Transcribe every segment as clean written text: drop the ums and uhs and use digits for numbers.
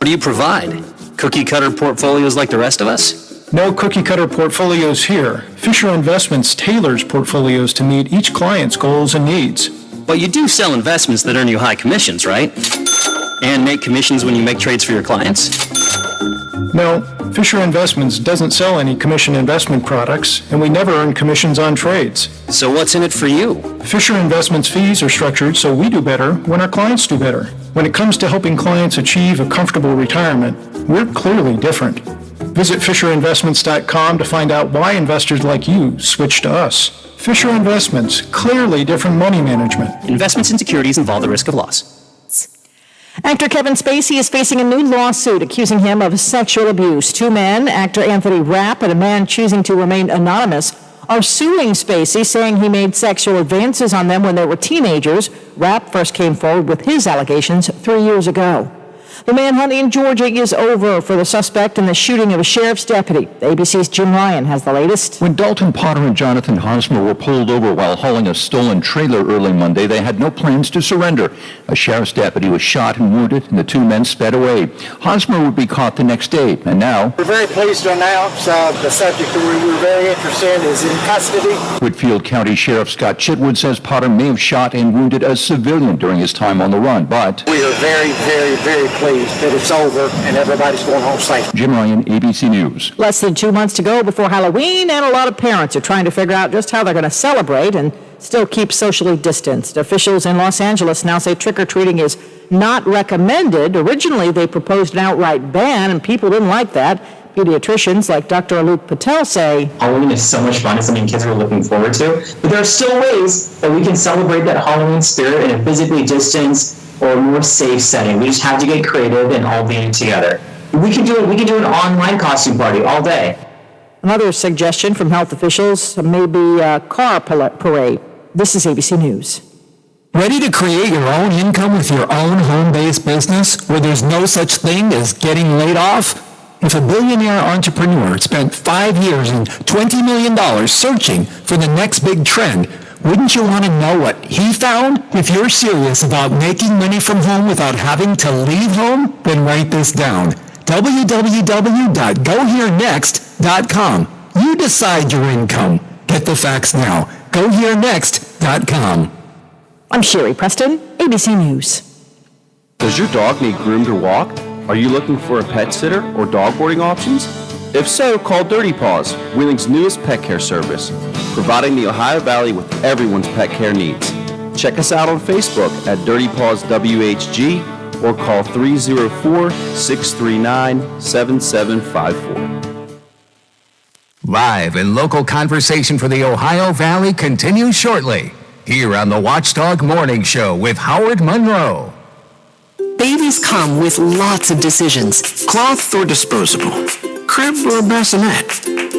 What do you provide? Cookie-cutter portfolios like the rest of us? No cookie-cutter portfolios here. Fisher Investments tailors portfolios to meet each client's goals and needs. But you do sell investments that earn you high commissions, right? And make commissions when you make trades for your clients? No, Fisher Investments doesn't sell any commission investment products, and we never earn commissions on trades. So what's in it for you? Fisher Investments fees are structured so we do better when our clients do better. When it comes to helping clients achieve a comfortable retirement, we're clearly different. Visit FisherInvestments.com to find out why investors like you switch to us. Fisher Investments, clearly different money management. Investments in securities involve the risk of loss. Actor Kevin Spacey is facing a new lawsuit accusing him of sexual abuse. Two men, actor Anthony Rapp and a man choosing to remain anonymous, are suing Spacey, saying he made sexual advances on them when they were teenagers. Rapp first came forward with his allegations 3 years ago. The manhunt in Georgia is over for the suspect in the shooting of a sheriff's deputy. ABC's Jim Ryan has the latest. When Dalton Potter and Jonathan Hosmer were pulled over while hauling a stolen trailer early Monday, they had no plans to surrender. A sheriff's deputy was shot and wounded, and the two men sped away. Hosmer would be caught the next day, and now... We're very pleased to announce the subject that we were very interested in is in custody. Whitfield County Sheriff Scott Chitwood says Potter may have shot and wounded a civilian during his time on the run, but... We are very, very, very pleased that it's over and everybody's going home safe. Jim Ryan, ABC News. Less than 2 months to go before Halloween, and a lot of parents are trying to figure out just how they're going to celebrate and still keep socially distanced. Officials in Los Angeles now say trick-or-treating is not recommended. Originally, they proposed an outright ban, and people didn't like that. Pediatricians like Dr. Alok Patel say, Halloween is so much fun. It's something kids are looking forward to. But there are still ways that we can celebrate that Halloween spirit in a physically distanced or more safe setting. We just have to get creative and all be together. We can do it. We can do an online costume party all day. Another suggestion from health officials may be a car parade. This is ABC News. Ready to create your own income with your own home-based business where there's no such thing as getting laid off? If a billionaire entrepreneur spent 5 years and $20 million searching for the next big trend, wouldn't you want to know what he found? If you're serious about making money from home without having to leave home, then write this down. www.goherenext.com. You decide your income. Get the facts now. Goherenext.com. I'm Sherry Preston, ABC News. Does your dog need groomed or walked? Are you looking for a pet sitter or dog boarding options? If so, call Dirty Paws, Wheeling's newest pet care service, providing the Ohio Valley with everyone's pet care needs. Check us out on Facebook at Dirty Paws WHG or call 304-639-7754. Live and local conversation for the Ohio Valley continues shortly, here on the Watchdog Morning Show with Howard Monroe. Babies come with lots of decisions. Cloth or disposable? Crib or bassinet?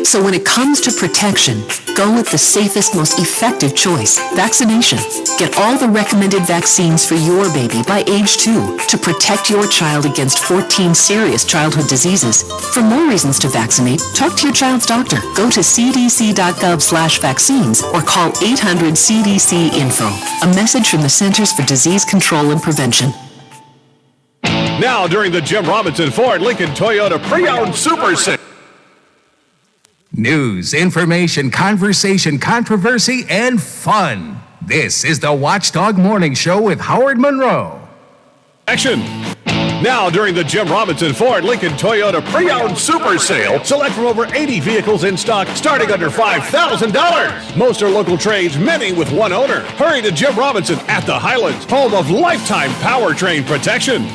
So when it comes to protection, go with the safest, most effective choice, vaccination. Get all the recommended vaccines for your baby by age 2 to protect your child against 14 serious childhood diseases. For more reasons to vaccinate, talk to your child's doctor. Go to cdc.gov/vaccines or call 800-CDC-INFO. A message from the Centers for Disease Control and Prevention. Now during the Jim Robinson Ford Lincoln Toyota Pre-Owned Super Sale. News, information, conversation, controversy, and fun. This is the Watchdog Morning Show with Howard Monroe. Action! Now during the Jim Robinson Ford Lincoln Toyota Pre-Owned Super Sale, select from over 80 vehicles in stock starting under $5,000. Most are local trades, many with one owner. Hurry to Jim Robinson at the Highlands, home of lifetime powertrain protection.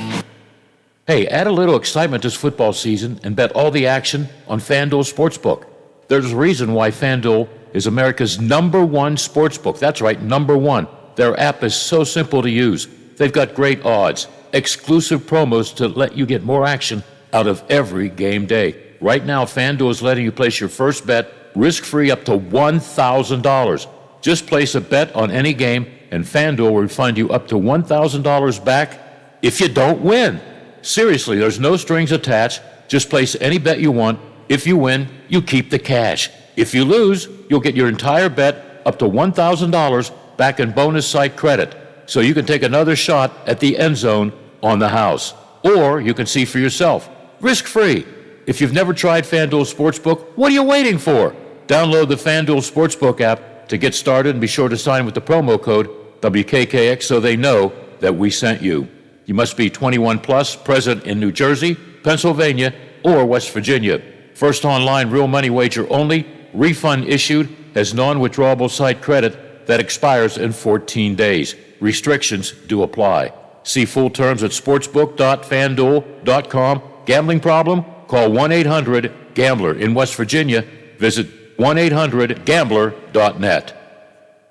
Hey, add a little excitement this football season and bet all the action on FanDuel Sportsbook. There's a reason why FanDuel is America's #1 sportsbook. That's right, #1. Their app is so simple to use. They've got great odds, exclusive promos to let you get more action out of every game day. Right now, FanDuel is letting you place your first bet risk-free up to $1,000. Just place a bet on any game, and FanDuel will refund you up to $1,000 back if you don't win. Seriously, there's no strings attached. Just place any bet you want. If you win, you keep the cash. If you lose, you'll get your entire bet up to $1,000 back in bonus site credit, so you can take another shot at the end zone on the house. Or you can see for yourself, risk-free. If you've never tried FanDuel Sportsbook, what are you waiting for? Download the FanDuel Sportsbook app to get started and be sure to sign with the promo code WKKX so they know that we sent you. You must be 21 plus, present in New Jersey, Pennsylvania, or West Virginia. First online real money wager only. Refund issued as non-withdrawable site credit that expires in 14 days. Restrictions do apply. See full terms at sportsbook.fanduel.com. Gambling problem? Call 1-800-GAMBLER. In West Virginia, visit 1-800-GAMBLER.net.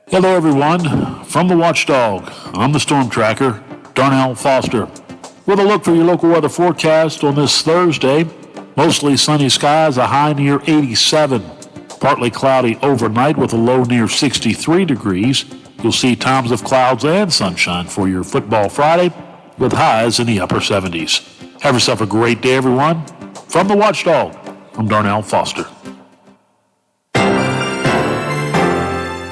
Hello, everyone. From the Watchdog, I'm the Storm Tracker, Darnell Foster. With a look for your local weather forecast on this Thursday, mostly sunny skies, a high near 87. Partly cloudy overnight with a low near 63 degrees. You'll see times of clouds and sunshine for your football Friday with highs in the upper 70s. Have yourself a great day, everyone. From the Watchdog, I'm Darnell Foster.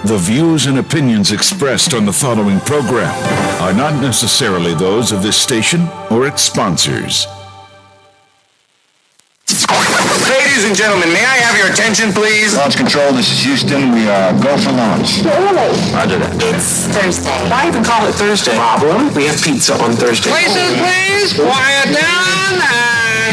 The views and opinions expressed on the following program are not necessarily those of this station or its sponsors. Ladies and gentlemen, may I have your attention, please? Launch control, this is Houston. We go for launch. Roger that. It's Thursday. Why even call it Thursday? Problem? We have pizza on Thursday. Places, please. Quiet down.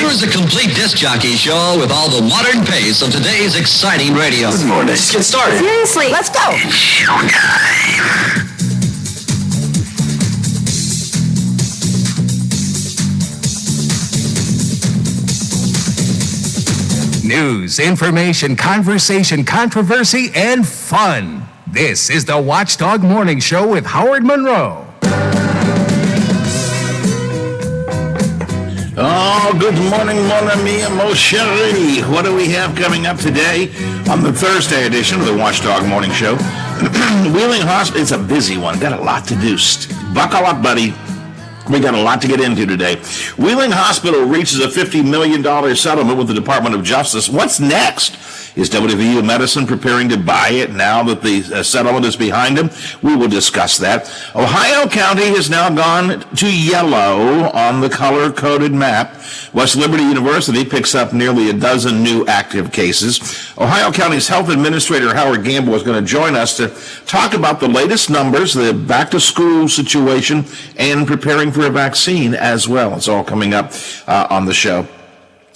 Here's a complete disc jockey show with all the modern pace of today's exciting radio. Good morning. Let's get started. Seriously, let's go. It's showtime. News, information, conversation, controversy, and fun. This is the Watchdog Morning Show with Howard Monroe. Oh, good morning, mon ami, mon chéri. What do we have coming up today on the Thursday edition of the Watchdog Morning Show? Wheeling Hospital, it's a busy one. Got a lot to do. Buckle up, buddy. We got a lot to get into today. Wheeling Hospital reaches a $50 million settlement with the Department of Justice. What's next? Is WVU Medicine preparing to buy it now that the settlement is behind them? We will discuss that. Ohio County has now gone to yellow on the color-coded map. West Liberty University picks up nearly a dozen new active cases. Ohio County's Health Administrator Howard Gamble is going to join us to talk about the latest numbers, the back-to-school situation, and preparing for a vaccine as well. It's all coming up on the show.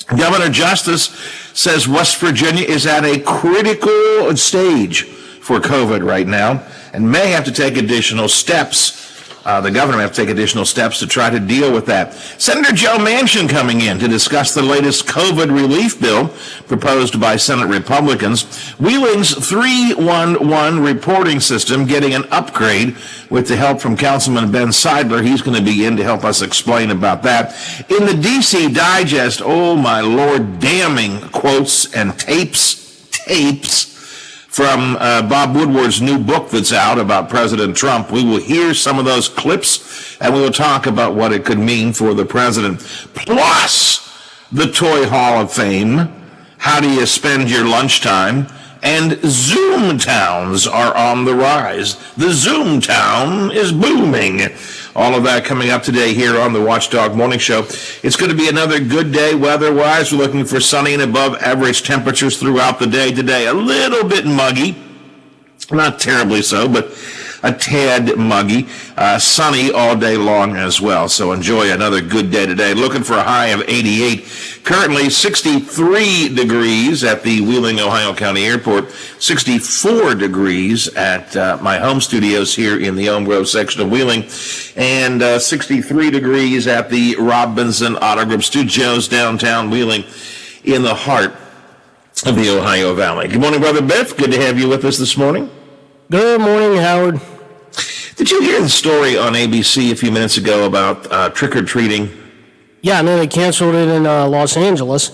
Governor Justice says West Virginia is at a critical stage for COVID right now and may have to take additional steps. The governor may have to take additional steps to try to deal with that. Senator Joe Manchin coming in to discuss the latest COVID relief bill proposed by Senate Republicans. Wheeling's 311 reporting system getting an upgrade with the help from Councilman Ben Seidler. He's going to be in to help us explain about that. In the D.C. Digest, oh my Lord, damning quotes and tapes from Bob Woodward's new book that's out about President Trump. We will hear some of those clips, and we will talk about what it could mean for the president. Plus, the Toy Hall of Fame, how do you spend your lunchtime, and Zoom towns are on the rise. The Zoom town is booming. All of that coming up today here on the Watchdog Morning Show. It's going to be another good day weather-wise. We're looking for sunny and above average temperatures throughout the day today. A little bit muggy. Not terribly so, but a tad muggy. Sunny all day long as well. So enjoy another good day today. Looking for a high of 88. Currently 63 degrees at the Wheeling, Ohio County Airport. 64 degrees at my home studios here in the Elm Grove section of Wheeling. And 63 degrees at the Robinson Auto Group Studios downtown Wheeling in the heart of the Ohio Valley. Good morning, Brother Biff. Good to have you with us this morning. Good morning, Howard. Did you hear the story on ABC a few minutes ago about trick-or-treating? Yeah, I know they canceled it in Los Angeles.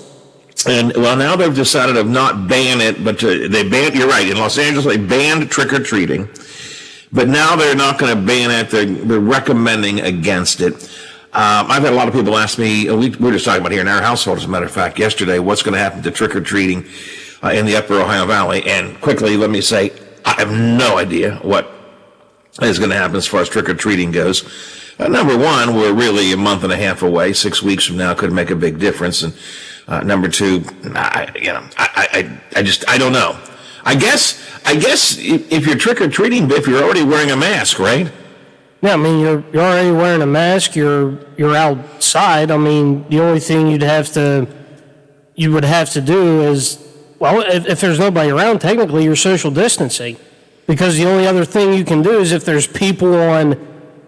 And, well, now they've decided to not ban it, but they banned, you're right, in Los Angeles they banned trick-or-treating. But now they're not going to ban it. They're recommending against it. I've had a lot of people ask me, we were just talking about here in our household, as a matter of fact, yesterday, what's going to happen to trick-or-treating in the upper Ohio Valley. And quickly, let me say, I have no idea what is going to happen as far as trick-or-treating goes. Number one, we're really a month and a half away. 6 weeks from now could make a big difference. And number two, I don't know. I guess if you're trick or treating, Biff, you're already wearing a mask, right? Yeah, I mean, you're already wearing a mask. You're outside. I mean, the only thing you would have to do is, well, if there's nobody around, technically you're social distancing, because the only other thing you can do is if there's people on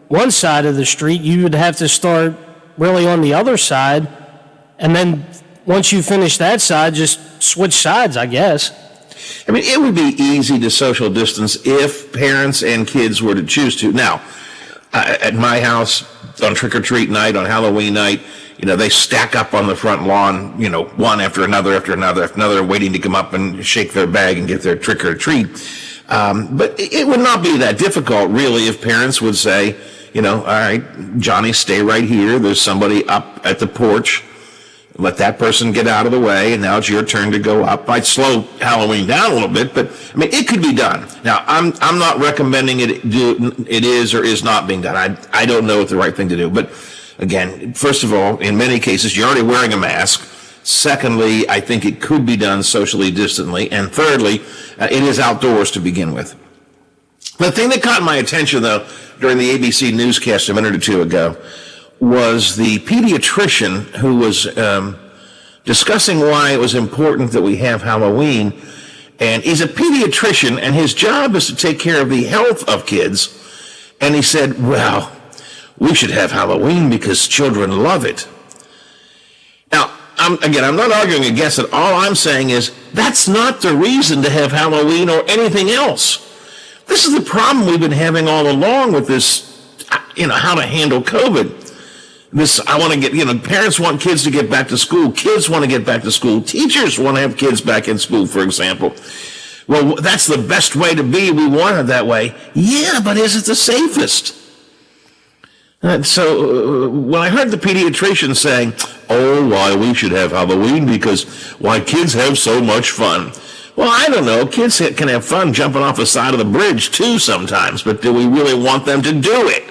one side of the street, you would have to start really on the other side, and then once you finish that side, just switch sides, I guess. I mean, it would be easy to social distance if parents and kids were to choose to. Now, at my house, on trick-or-treat night, on Halloween night, they stack up on the front lawn, one after another, waiting to come up and shake their bag and get their trick-or-treat. But it would not be that difficult, really, if parents would say, all right, Johnny, stay right here. There's somebody up at the porch. Let that person get out of the way, and now it's your turn to go up. I'd slow Halloween down a little bit, but I mean, it could be done. Now, I'm not recommending it is or is not being done. I don't know what the right thing to do. But again, first of all, in many cases, you're already wearing a mask. Secondly, I think it could be done socially distantly. And thirdly, it is outdoors to begin with. The thing that caught my attention, though, during the ABC newscast a minute or two ago, was the pediatrician who was discussing why it was important that we have Halloween. And he's a pediatrician, and his job is to take care of the health of kids. And he said, well, we should have Halloween because children love it. Now, I'm not arguing against it. All I'm saying is that's not the reason to have Halloween or anything else. This is the problem we've been having all along with this, how to handle COVID. I want to get, parents want kids to get back to school. Kids want to get back to school. Teachers want to have kids back in school, for example. Well, that's the best way to be. We want it that way. Yeah, but is it the safest? So when I heard the pediatrician saying, oh, why we should have Halloween because why kids have so much fun. Well, I don't know. Kids can have fun jumping off the side of the bridge too sometimes, but do we really want them to do it?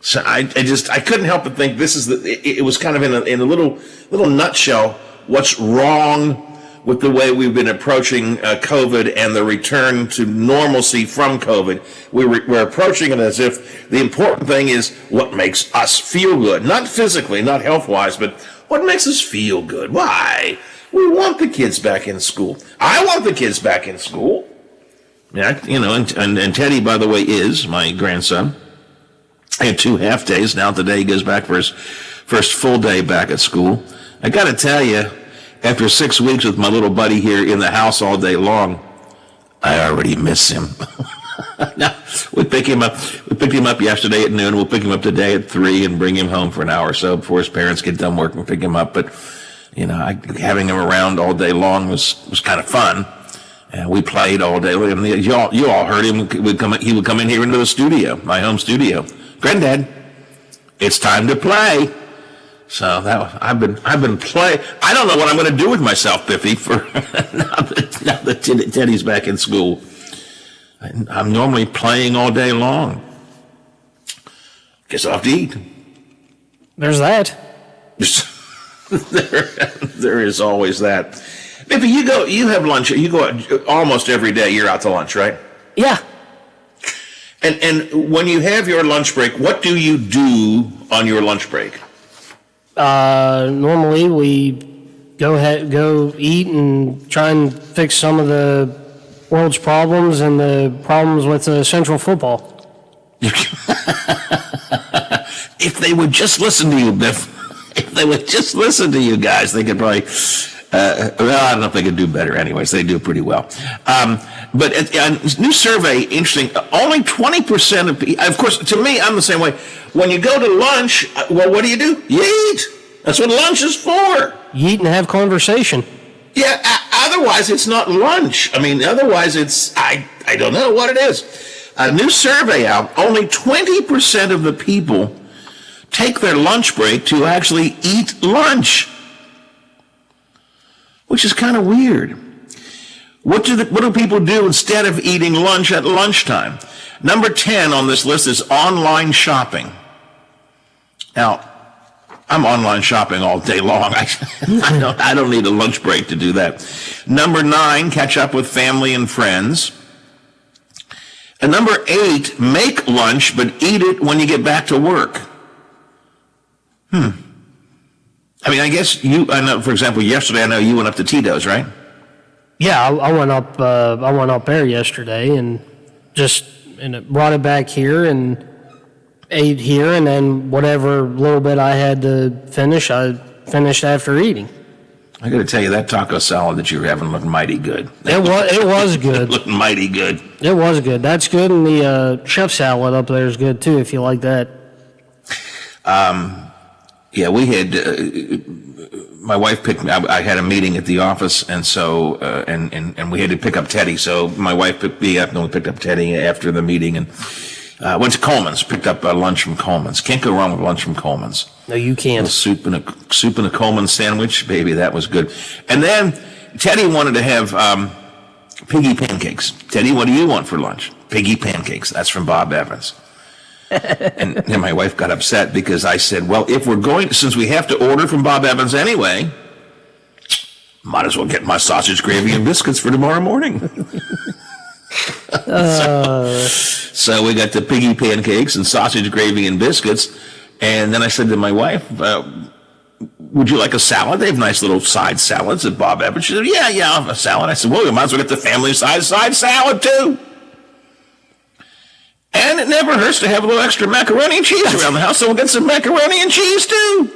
So I couldn't help but think it was kind of in a little nutshell what's wrong with the way we've been approaching COVID and the return to normalcy from COVID. We're approaching it as if the important thing is what makes us feel good, not physically, not health-wise, but what makes us feel good. Why? We want the kids back in school. I want the kids back in school. Yeah, and Teddy, by the way, is my grandson. I had 2 half days. Now today he goes back for his first full day back at school. I got to tell you, after 6 weeks with my little buddy here in the house all day long, I already miss him. Now, we picked him up yesterday at noon. We'll pick him up today at 3 and bring him home for an hour or so before his parents get done work and pick him up. But, having him around all day long was kind of fun. And we played all day. You all heard him. He would come in here into the studio, my home studio. Granddad, it's time to play. So I've been playing. I don't know what I'm going to do with myself, Biffy, for now that Teddy's back in school. I'm normally playing all day long. Guess I'll have to eat. There's that. There is always that. Biffy, you have lunch. You go almost every day. You're out to lunch, right? Yeah. And when you have your lunch break, what do you do on your lunch break? Normally we go eat and try and fix some of the world's problems and the problems with Central football. If they would just listen to you, Biff. If they would just listen to you guys, they could probably... I don't know if they could do better. Anyways, they do pretty well. But a new survey, interesting, only 20% of people, of course, to me, I'm the same way. When you go to lunch, well, what do? You eat. That's what lunch is for. You eat and have conversation. Yeah, otherwise it's not lunch. I mean, otherwise it's, I don't know what it is. A new survey out, only 20% of the people take their lunch break to actually eat lunch. Which is kind of weird. What do people do instead of eating lunch at lunchtime? Number 10 on this list is online shopping. Now, I'm online shopping all day long. I don't need a lunch break to do that. Number 9, catch up with family and friends. And number 8, make lunch, but eat it when you get back to work. I mean, I guess I know, for example, yesterday, I know you went up to Tito's, right? Yeah, I went up there yesterday and brought it back here and ate here, and then whatever little bit I had to finish, I finished after eating. I got to tell you, that taco salad that you were having looked mighty good. It was good. It looked mighty good. It was good. That's good, and the chef salad up there is good too, if you like that. Yeah, we had my wife picked me. I had a meeting at the office, and so and we had to pick up Teddy. So my wife picked me up, and we picked up Teddy after the meeting, and went to Coleman's. Picked up lunch from Coleman's. Can't go wrong with lunch from Coleman's. No, you can't. Soup and a Coleman's sandwich, baby, that was good. And then Teddy wanted to have piggy pancakes. Teddy, what do you want for lunch? Piggy pancakes. That's from Bob Evans. And then my wife got upset because I said, well, if we're going, since we have to order from Bob Evans anyway, might as well get my sausage, gravy, and biscuits for tomorrow morning. So we got the piggy pancakes and sausage, gravy, and biscuits. And then I said to my wife, would you like a salad? They have nice little side salads at Bob Evans. She said, yeah, I'll have a salad. I said, well, we might as well get the family size side salad too. And it never hurts to have a little extra macaroni and cheese around the house, so we'll get some macaroni and cheese too.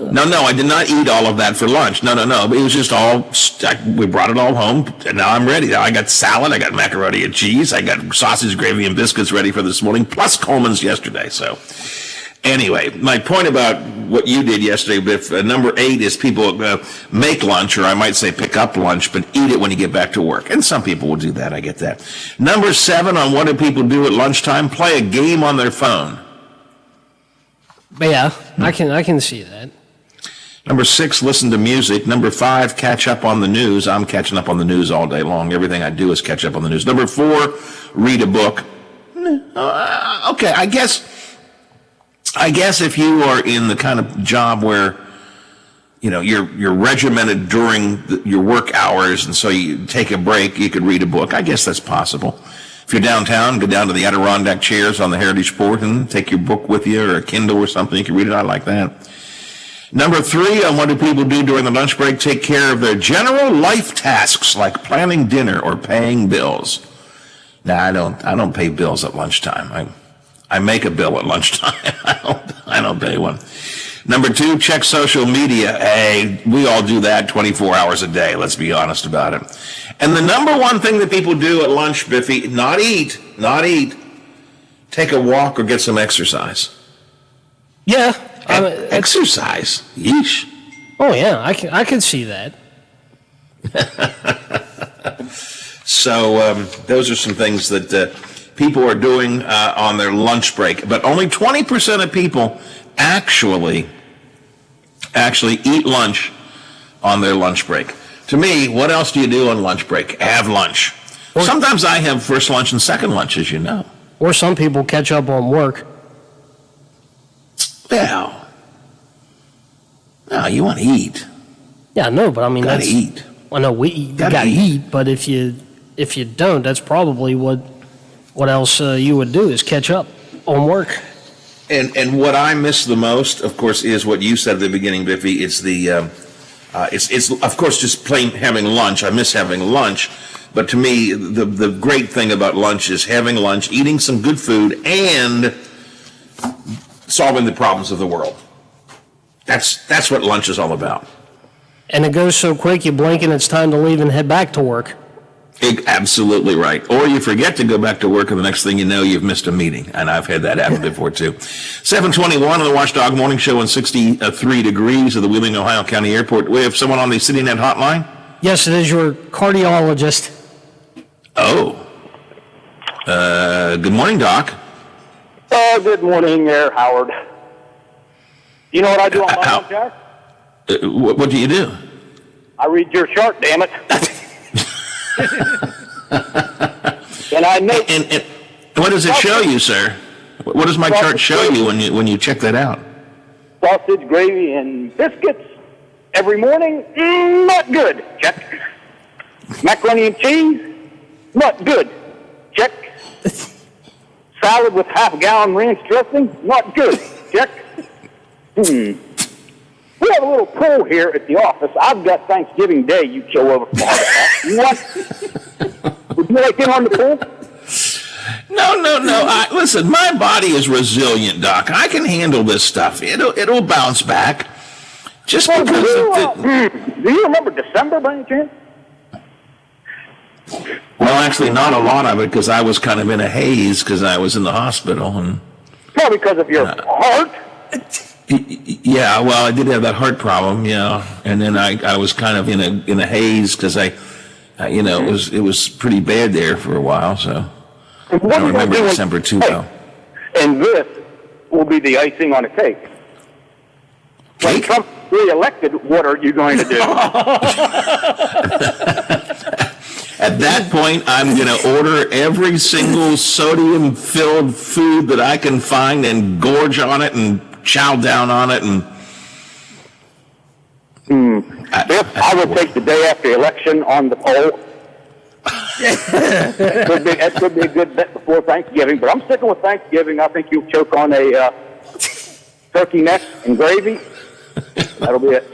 No, I did not eat all of that for lunch. No. It was just we brought it all home, and now I'm ready. Now I got salad, I got macaroni and cheese, I got sausage, gravy, and biscuits ready for this morning, plus Coleman's yesterday. So anyway, my point about what you did yesterday, Biff, number 8 is people make lunch, or I might say pick up lunch, but eat it when you get back to work. And some people will do that, I get that. Number 7 on what do people do at lunchtime, play a game on their phone. Yeah, I can see that. Number 6, listen to music. Number 5, catch up on the news. I'm catching up on the news all day long. Everything I do is catch up on the news. Number 4, read a book. Okay, I guess if you are in the kind of job where, you're regimented during your work hours, and so you take a break, you could read a book. I guess that's possible. If you're downtown, go down to the Adirondack chairs on the Heritage Port and take your book with you, or a Kindle or something. You can read it. I like that. Number 3, on what do people do during the lunch break? Take care of their general life tasks like planning dinner or paying bills. Now, I don't pay bills at lunchtime. I make a bill at lunchtime. I don't pay one. Number 2, check social media. Hey, we all do that 24 hours a day. Let's be honest about it. And the number 1 thing that people do at lunch, Biffy, not eat, take a walk or get some exercise. Yeah. Exercise. Yeesh. Oh yeah, I can see that. So those are some things that people are doing on their lunch break. But only 20% of people actually eat lunch on their lunch break. To me, what else do you do on lunch break? Have lunch. Sometimes I have first lunch and second lunch, as you know. Or some people catch up on work. Well, no, you want to eat. Yeah, I know, but I mean, gotta eat. Well, no, you gotta eat. But if you don't, that's probably what else you would do is catch up on work. And what I miss the most, of course, is what you said at the beginning, Biffy. It's the it's of course just plain having lunch. I miss having lunch. But to me, the great thing about lunch is having lunch, eating some good food, and solving the problems of the world. That's what lunch is all about. And it goes so quick, you blink and it's time to leave and head back to work. Absolutely right. Or you forget to go back to work, and the next thing you know, you've missed a meeting. And I've had that happen before, too. 7:21 on the Watchdog Morning Show and 63 degrees at the Wheeling, Ohio County Airport. We have someone on the CityNet hotline? Yes, it is your cardiologist. Oh. Good morning, Doc. Good morning there, Howard. You know what I do on my own, Jack? What do you do? I read your chart, damn it. And I make... And what does it show you, sir? What does my chart show you when you check that out? Sausage, gravy, and biscuits every morning, not good. Check. Macaroni and cheese, not good. Check. Salad with half-gallon ranch dressing, not good. Check. We have a little pool here at the office. I've got Thanksgiving Day you show over from What? Would you like in on the pool? No. Listen, my body is resilient, Doc. I can handle this stuff. It'll bounce back. Just because do you remember December by any chance? Well, actually, not a lot of it because I was kind of in a haze because I was in the hospital and. Probably because of your heart. Yeah, well, I did have that heart problem, yeah, and then I was kind of in a haze because it was pretty bad there for a while, so I don't remember December too well. And this will be the icing on a cake. When Trump's re-elected, what are you going to do? At that point, I'm going to order every single sodium-filled food that I can find and gorge on it and chow down on it. And I would take the day after the election on the poll. That could be a good bet before Thanksgiving, but I'm sticking with Thanksgiving. I think you'll choke on a turkey neck and gravy. That'll be it.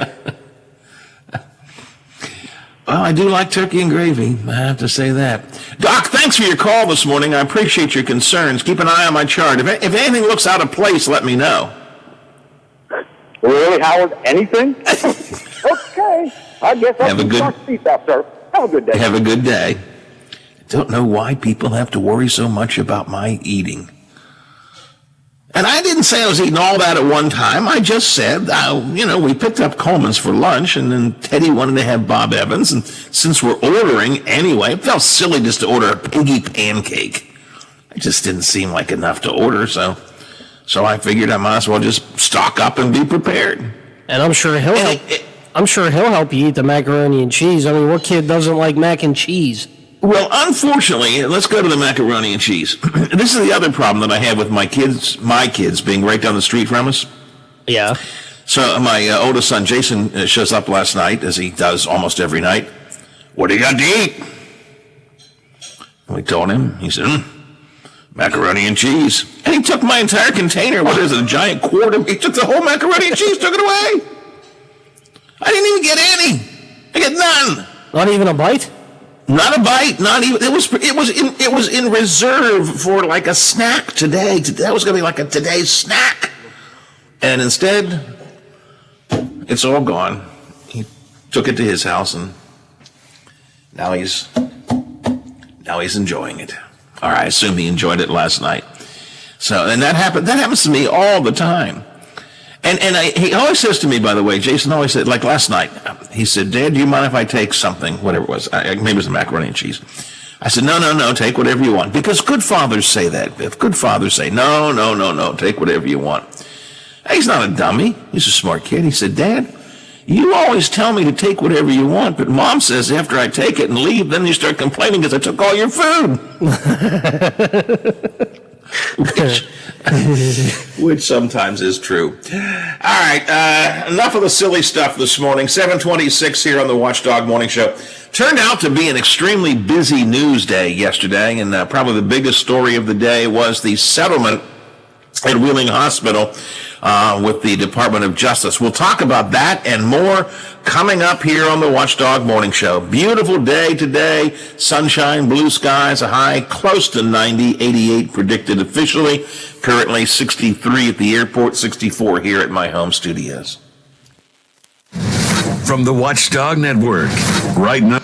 Well, I do like turkey and gravy. I have to say that. Doc, thanks for your call this morning. I appreciate your concerns. Keep an eye on my chart. If anything looks out of place, let me know. Really, Howard? Anything? Okay. I guess I'll start peace out, sir. Have a good day. Have a good day. I don't know why people have to worry so much about my eating. And I didn't say I was eating all that at one time. I just said, we picked up Coleman's for lunch, and then Teddy wanted to have Bob Evans. And since we're ordering anyway, it felt silly just to order a piggy pancake. It just didn't seem like enough to order, so I figured I might as well just stock up and be prepared. And I'm sure he'll help. I'm sure he'll help you eat the macaroni and cheese. I mean, what kid doesn't like mac and cheese? Well, unfortunately, let's go to the macaroni and cheese. This is the other problem that I have with my kids being right down the street from us. Yeah. So my oldest son, Jason, shows up last night, as he does almost every night. What do you got to eat? And we told him. He said, macaroni and cheese. And he took my entire container. What is it, a giant quart? He took the whole macaroni and cheese, took it away. I didn't even get any. I get none. Not even a bite? Not a bite, not even. It was in reserve for like a snack today. That was going to be like a today's snack, and instead, it's all gone. He took it to his house, and now he's enjoying it. Or I assume he enjoyed it last night. So, and that happens to me all the time. And he always says to me, by the way, Jason always said, like last night, he said, Dad, do you mind if I take something, whatever it was, maybe it was the macaroni and cheese. I said, no, take whatever you want. Because good fathers say that, Biff. Good fathers say, no, take whatever you want. He's not a dummy. He's a smart kid. He said, Dad, you always tell me to take whatever you want, but Mom says after I take it and leave, then you start complaining because I took all your food. Which sometimes is true. All right, enough of the silly stuff this morning. 7:26 here on the Watchdog Morning Show. Turned out to be an extremely busy news day yesterday, and probably the biggest story of the day was the settlement at Wheeling Hospital with the Department of Justice. We'll talk about that and more coming up here on the Watchdog Morning Show. Beautiful day today, sunshine, blue skies, a high close to 90, 88 predicted officially, currently 63 at the airport, 64 here at my home studios. From the Watchdog Network, right now.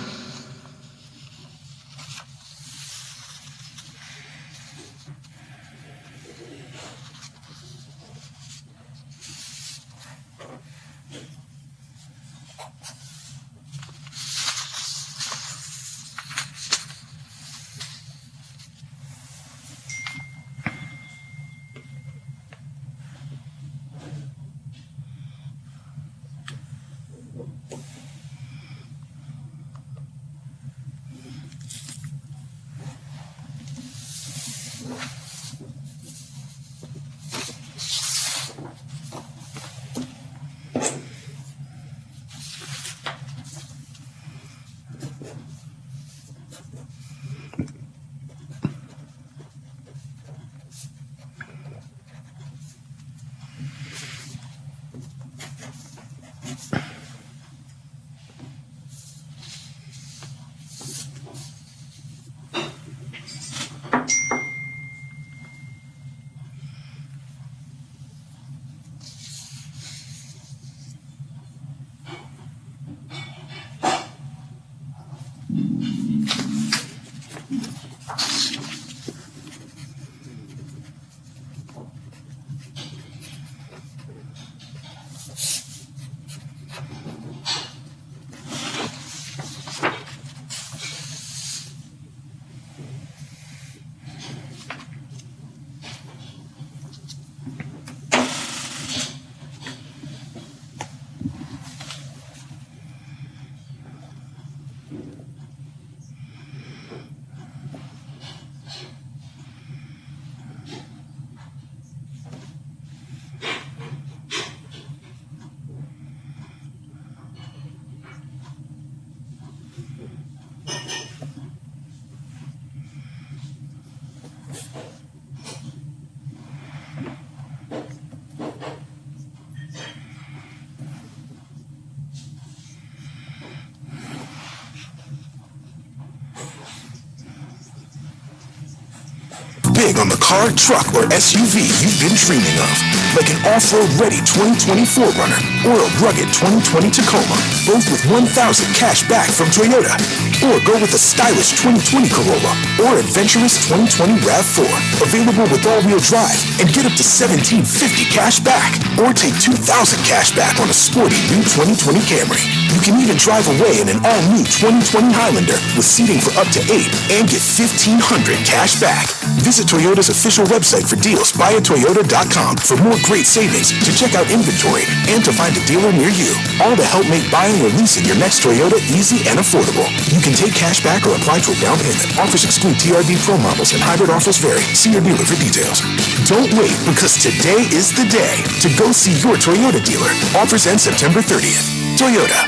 on the car, truck, or SUV you've been dreaming of. Like an off-road ready 2020 4Runner or a rugged 2020 Tacoma, both with $1,000 cash back from Toyota. Or go with a stylish 2020 Corolla or adventurous 2020 RAV4, available with all-wheel drive, and get up to $1,750 cash back. Or take $2,000 cash back on a sporty new 2020 Camry. You can even drive away in an all-new 2020 Highlander with seating for up to 8 and get $1,500 cash back. Visit Toyota's official website for deals, buyatoyota.com, for more great savings, to check out inventory, and to find a dealer near you. All to help make buying or leasing your next Toyota easy and affordable. You can take cash back or apply to a down payment. Offers exclude TRD Pro models and hybrid offers vary. See your dealer for details. Don't wait, because today is the day to go see your Toyota dealer. Offers end September 30th. Toyota.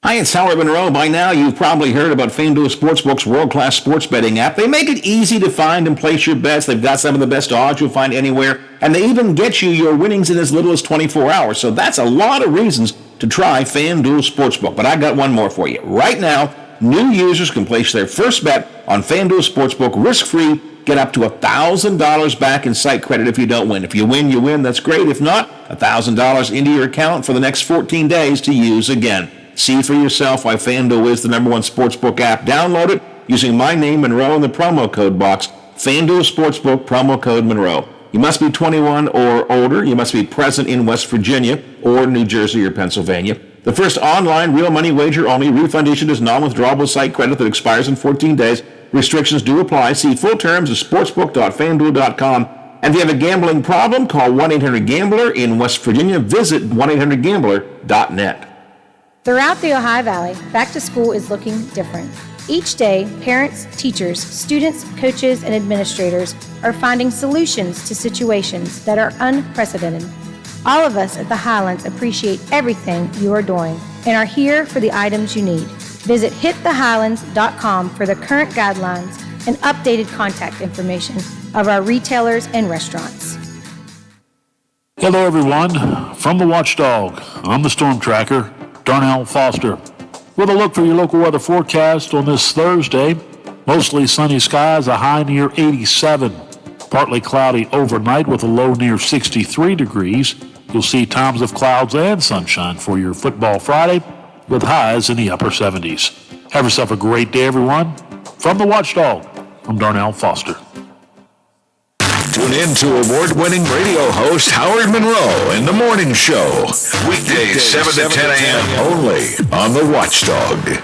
Hi, it's Howard Monroe. By now, you've probably heard about FanDuel Sportsbook's world-class sports betting app. They make it easy to find and place your bets. They've got some of the best odds you'll find anywhere, and they even get you your winnings in as little as 24 hours. So that's a lot of reasons to try FanDuel Sportsbook. But I got one more for you. Right now, new users can place their first bet on FanDuel Sportsbook risk-free. Get up to $1,000 back in site credit if you don't win. If you win, you win. That's great. If not, $1,000 into your account for the next 14 days to use again. See for yourself why FanDuel is the #1 sportsbook app. Download it using my name, Monroe, in the promo code box. FanDuel Sportsbook, promo code Monroe. You must be 21 or older. You must be present in West Virginia or New Jersey or Pennsylvania. The first online real money wager only. Refund issued as non-withdrawable site credit that expires in 14 days. Restrictions do apply. See full terms at sportsbook.fanduel.com. And if you have a gambling problem, call 1-800-GAMBLER. In West Virginia, visit 1-800-GAMBLER.net. Throughout the Ohio Valley, back to school is looking different. Each day, parents, teachers, students, coaches, and administrators are finding solutions to situations that are unprecedented. All of us at the Highlands appreciate everything you are doing and are here for the items you need. Visit hitthehighlands.com for the current guidelines and updated contact information of our retailers and restaurants. Hello, everyone. From the Watchdog, I'm the Storm Tracker, Darnell Foster, with a look for your local weather forecast on this Thursday. Mostly sunny skies, a high near 87. Partly cloudy overnight with a low near 63 degrees. You'll see times of clouds and sunshine for your football Friday, with highs in the upper 70s. Have yourself a great day, everyone. From the Watchdog, I'm Darnell Foster. Tune in to award-winning radio host Howard Monroe in the morning show. Weekdays 7 to 10 a.m. only on the Watchdog.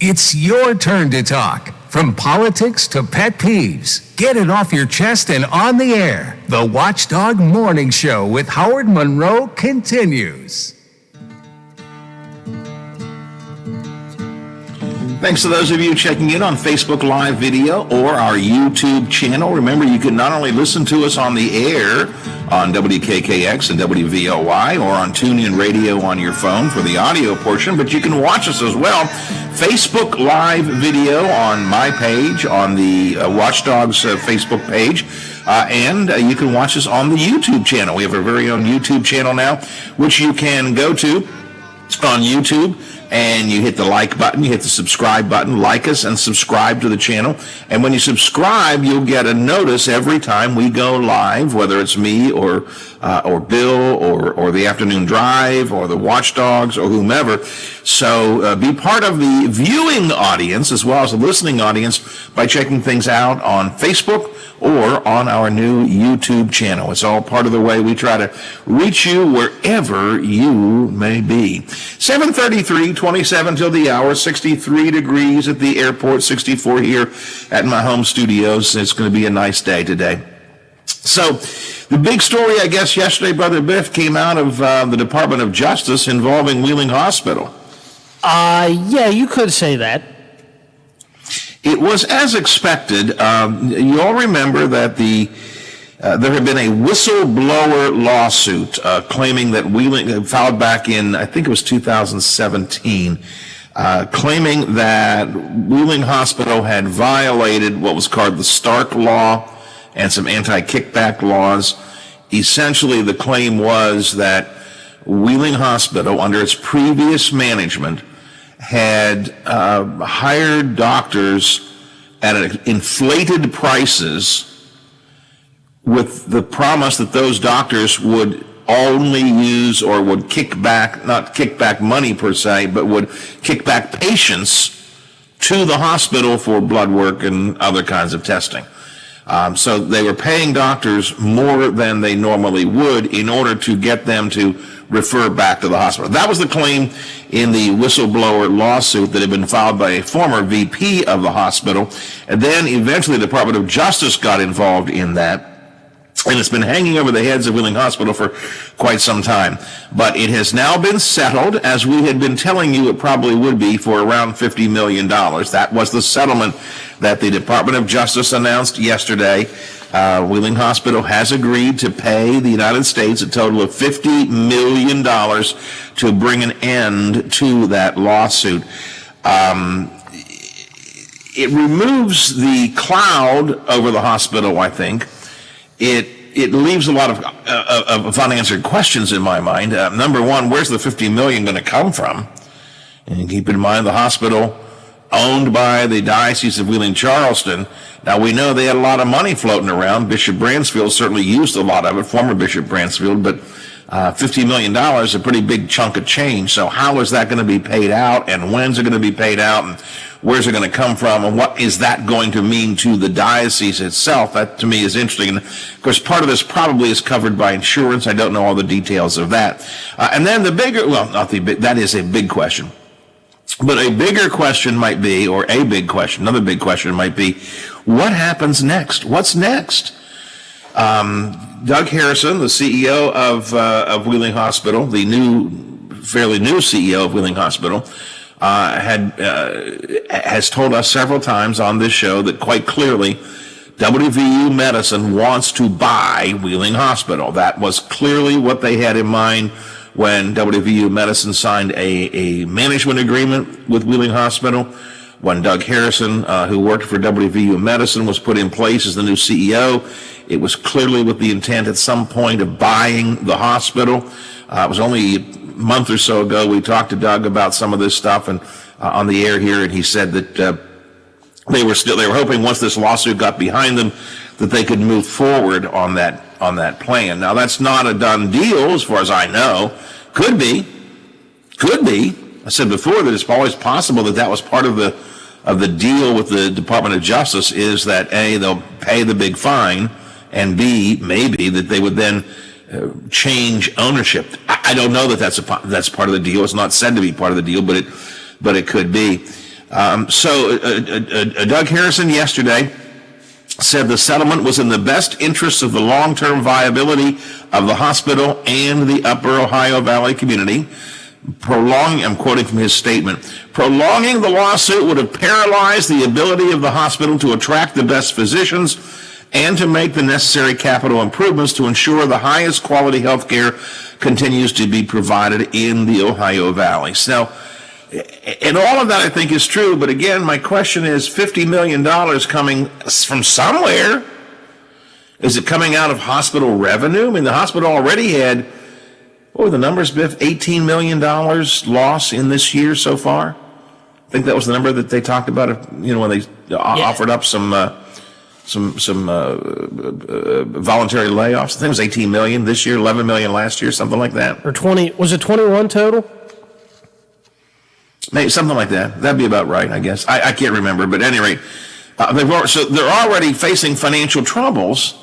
It's your turn to talk. From politics to pet peeves. Get it off your chest and on the air. The Watchdog Morning Show with Howard Monroe continues. Thanks to those of you checking in on Facebook Live video or our YouTube channel. Remember, you can not only listen to us on the air on WKKX and WVOY or on TuneIn Radio on your phone for the audio portion, but you can watch us as well. Facebook Live video on my page, on the Watchdogs Facebook page, and you can watch us on the YouTube channel. We have our very own YouTube channel now, which you can go to on YouTube. And you hit the like button, you hit the subscribe button, like us and subscribe to the channel. And when you subscribe, you'll get a notice every time we go live, whether it's me or Bill or the Afternoon Drive or the Watchdogs or whomever. So be part of the viewing audience as well as the listening audience by checking things out on Facebook or on our new YouTube channel. It's all part of the way we try to reach you wherever you may be. 7:33, 27 till the hour, 63 degrees at the airport, 64 here at my home studios. It's going to be a nice day today. So the big story, I guess, yesterday, Brother Biff, came out of the Department of Justice involving Wheeling Hospital. Yeah, you could say that. It was as expected. You all remember that there had been a whistleblower lawsuit claiming that Wheeling, filed back in, I think it was 2017, claiming that Wheeling Hospital had violated what was called the Stark Law and some anti-kickback laws. Essentially, the claim was that Wheeling Hospital, under its previous management, had hired doctors at inflated prices with the promise that those doctors would only use or would kick back, not kick back money per se, but would kick back patients to the hospital for blood work and other kinds of testing. So they were paying doctors more than they normally would in order to get them to refer back to the hospital. That was the claim in the whistleblower lawsuit that had been filed by a former VP of the hospital. And then eventually the Department of Justice got involved in that. And it's been hanging over the heads of Wheeling Hospital for quite some time. But it has now been settled, as we had been telling you it probably would be, for around $50 million. That was the settlement that the Department of Justice announced yesterday. Wheeling Hospital has agreed to pay the United States a total of $50 million to bring an end to that lawsuit. It removes the cloud over the hospital, I think. It leaves a lot of unanswered questions in my mind. Number one, where's the $50 million going to come from? And keep in mind the hospital owned by the Diocese of Wheeling-Charleston. Now, we know they had a lot of money floating around. Bishop Bransfield certainly used a lot of it, former Bishop Bransfield, but $50 million is a pretty big chunk of change. So how is that going to be paid out, and when's it going to be paid out, and where's it going to come from, and what is that going to mean to the diocese itself? That, to me, is interesting. And, of course, part of this probably is covered by insurance. I don't know all the details of that. And then the bigger, well, not the big, that is a big question. But a bigger question might be, or a big question, another big question might be, what happens next? What's next? Doug Harrison, the CEO of Wheeling Hospital, the fairly new CEO of Wheeling Hospital, has told us several times on this show that quite clearly WVU Medicine wants to buy Wheeling Hospital. That was clearly what they had in mind when WVU Medicine signed a management agreement with Wheeling Hospital. When Doug Harrison, who worked for WVU Medicine, was put in place as the new CEO, it was clearly with the intent at some point of buying the hospital. It was only a month or so ago we talked to Doug about some of this stuff and on the air here, and he said that they were hoping once this lawsuit got behind them that they could move forward on that plan. Now, that's not a done deal as far as I know. Could be. I said before that it's always possible that was part of the deal with the Department of Justice, is that A, they'll pay the big fine, and B, maybe that they would then change ownership. I don't know that that's part of the deal. It's not said to be part of the deal, but it could be. So Doug Harrison yesterday said the settlement was in the best interests of the long-term viability of the hospital and the Upper Ohio Valley community. I'm quoting from his statement, prolonging the lawsuit would have paralyzed the ability of the hospital to attract the best physicians and to make the necessary capital improvements to ensure the highest quality health care continues to be provided in the Ohio Valley. So, and all of that I think is true, but again, my question is $50 million coming from somewhere. Is it coming out of hospital revenue? I mean, the hospital already had, what were the numbers, Biff? $18 million loss in this year so far? I think that was the number that they talked about, when they offered up some voluntary layoffs. I think it was 18 million this year, 11 million last year, something like that. Or 20, was it 21 total? Maybe something like that. That'd be about right, I guess. I can't remember, but at any rate, so they're already facing financial troubles,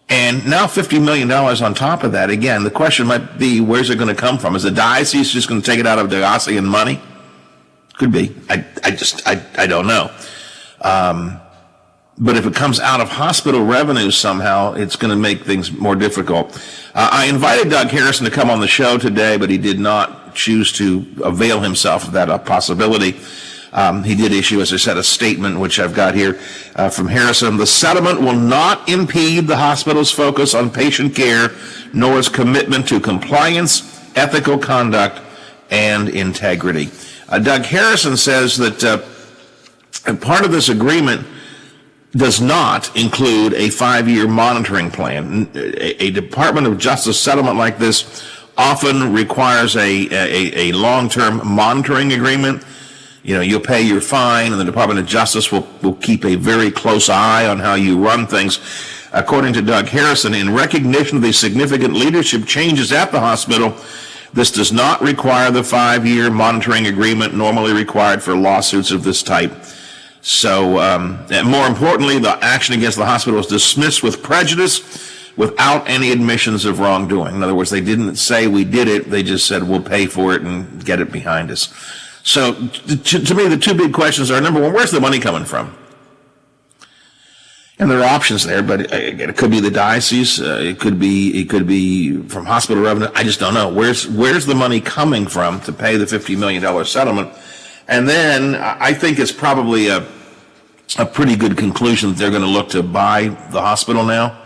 and now $50 million on top of that. Again, the question might be, where's it going to come from? Is the diocese just going to take it out of diocesan money? Could be. I don't know. But if it comes out of hospital revenue somehow, it's going to make things more difficult. I invited Doug Harrison to come on the show today, but he did not choose to avail himself of that possibility. He did issue, as I said, a statement, which I've got here from Harrison. The settlement will not impede the hospital's focus on patient care, nor its commitment to compliance, ethical conduct, and integrity. Doug Harrison says that part of this agreement does not include a 5-year monitoring plan. A Department of Justice settlement like this often requires a long-term monitoring agreement. You'll pay your fine, and the Department of Justice will keep a very close eye on how you run things. According to Doug Harrison, in recognition of the significant leadership changes at the hospital, this does not require the 5-year monitoring agreement normally required for lawsuits of this type. So, and more importantly, the action against the hospital was dismissed with prejudice without any admissions of wrongdoing. In other words, they didn't say we did it. They just said we'll pay for it and get it behind us. So, to me, the two big questions are, number one, where's the money coming from? And there are options there, but it could be the diocese. It could be from hospital revenue. I just don't know. Where's the money coming from to pay the $50 million settlement? And then I think it's probably a pretty good conclusion that they're going to look to buy the hospital now.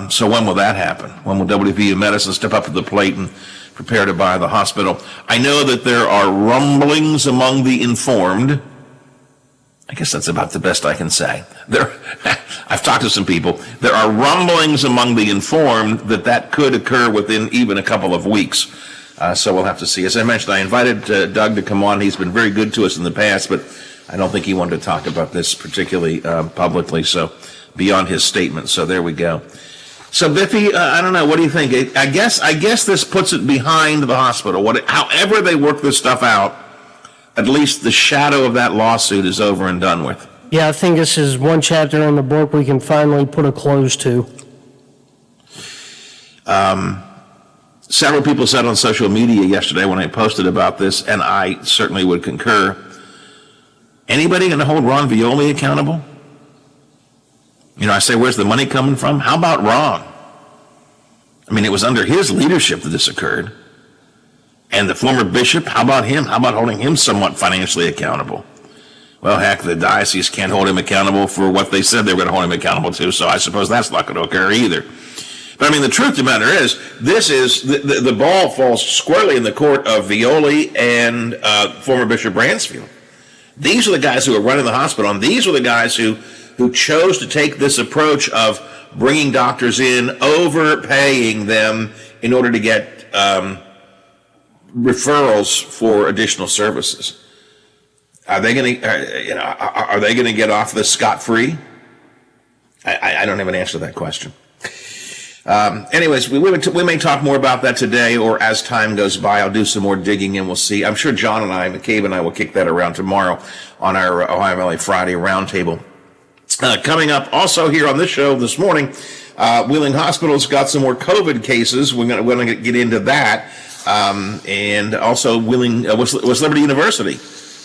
So when will that happen? When will WVU Medicine step up to the plate and prepare to buy the hospital? I know that there are rumblings among the informed. I guess that's about the best I can say. I've talked to some people. There are rumblings among the informed that could occur within even a couple of weeks. So we'll have to see. As I mentioned, I invited Doug to come on. He's been very good to us in the past, but I don't think he wanted to talk about this particularly publicly, so beyond his statement. So there we go. So Biffy, I don't know. What do you think? I guess this puts it behind the hospital. However they work this stuff out, at least the shadow of that lawsuit is over and done with. Yeah, I think this is one chapter in the book we can finally put a close to. Several people said on social media yesterday when I posted about this, and I certainly would concur, anybody going to hold Ron Violi accountable? I say, where's the money coming from? How about Ron? I mean, it was under his leadership that this occurred. And the former bishop, how about him? How about holding him somewhat financially accountable? Well, heck, the diocese can't hold him accountable for what they said they were going to hold him accountable to, so I suppose that's not going to occur either. But I mean, the truth of the matter is, the ball falls squarely in the court of Violi and former Bishop Bransfield. These are the guys who are running the hospital, and these are the guys who chose to take this approach of bringing doctors in, overpaying them in order to get referrals for additional services. Are they going to get off this scot-free? I don't have an answer to that question. Anyways, we may talk more about that today, or as time goes by, I'll do some more digging and we'll see. I'm sure John and McCabe and I will kick that around tomorrow on our Ohio Valley Friday roundtable. Coming up also here on this show this morning, Wheeling Hospital's got some more COVID cases. We're going to get into that. And also Wheeling, West Liberty University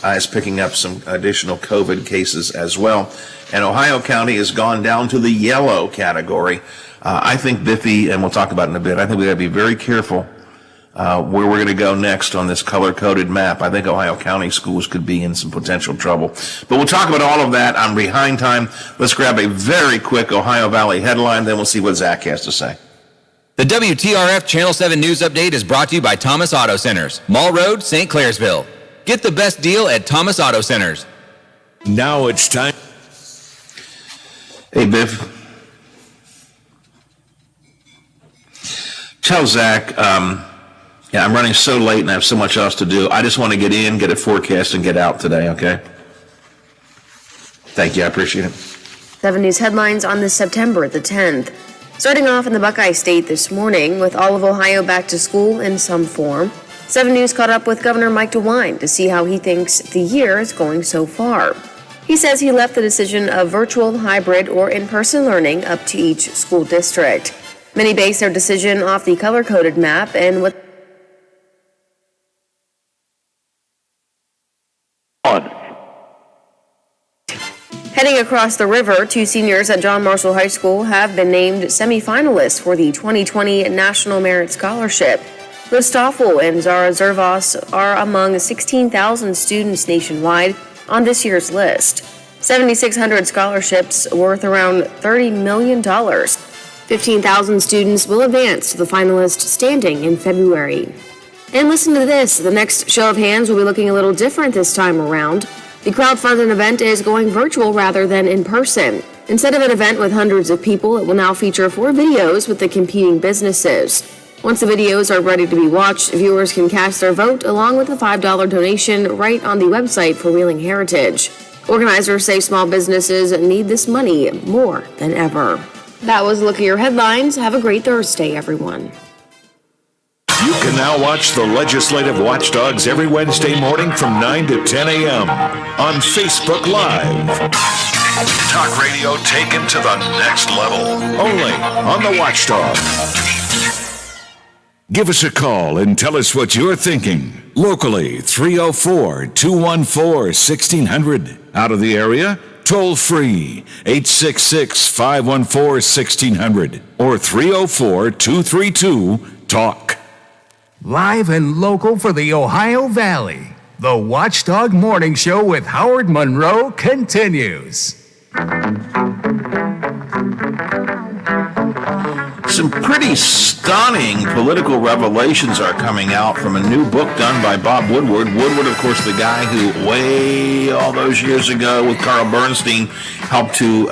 is picking up some additional COVID cases as well. And Ohio County has gone down to the yellow category. I think, Biffy, and we'll talk about it in a bit, I think we got to be very careful where we're going to go next on this color-coded map. I think Ohio County schools could be in some potential trouble. But we'll talk about all of that. I'm behind time. Let's grab a very quick Ohio Valley headline, then we'll see what Zach has to say. The WTRF Channel 7 News Update is brought to you by Thomas Auto Centers, Mall Road, St. Clairsville. Get the best deal at Thomas Auto Centers. Now it's time. Hey, Biff. Tell Zach, I'm running so late and I have so much else to do. I just want to get in, get a forecast, and get out today, okay? Thank you. I appreciate it. 7 News headlines on this September the 10th. Starting off in the Buckeye State this morning, with all of Ohio back to school in some form, 7 News caught up with Governor Mike DeWine to see how he thinks the year is going so far. He says he left the decision of virtual, hybrid, or in-person learning up to each school district. Many base their decision off the color-coded map and what Heading across the river, 2 seniors at John Marshall High School have been named semifinalists for the 2020 National Merit Scholarship. Liz Stoffel and Zara Zervos are among 16,000 students nationwide on this year's list. 7,600 scholarships worth around $30 million. 15,000 students will advance to the finalist standing in February. And listen to this, the next show of hands will be looking a little different this time around. The crowdfunding event is going virtual rather than in person. Instead of an event with hundreds of people, it will now feature 4 videos with the competing businesses. Once the videos are ready to be watched, viewers can cast their vote along with a $5 donation right on the website for Wheeling Heritage. Organizers say small businesses need this money more than ever. That was a look at your headlines. Have a great Thursday, everyone. You can now watch the Legislative Watchdogs every Wednesday morning from 9 to 10 a.m. on Facebook Live. Talk radio taken to the next level. Only on the Watchdog. Give us a call and tell us what you're thinking. Locally, 304-214-1600. Out of the area, toll free, 866-514-1600 or 304-232-TALK. Live and local for the Ohio Valley, the Watchdog Morning Show with Howard Monroe continues. Some pretty stunning political revelations are coming out from a new book done by Bob Woodward. Woodward, of course, the guy who way all those years ago with Carl Bernstein helped to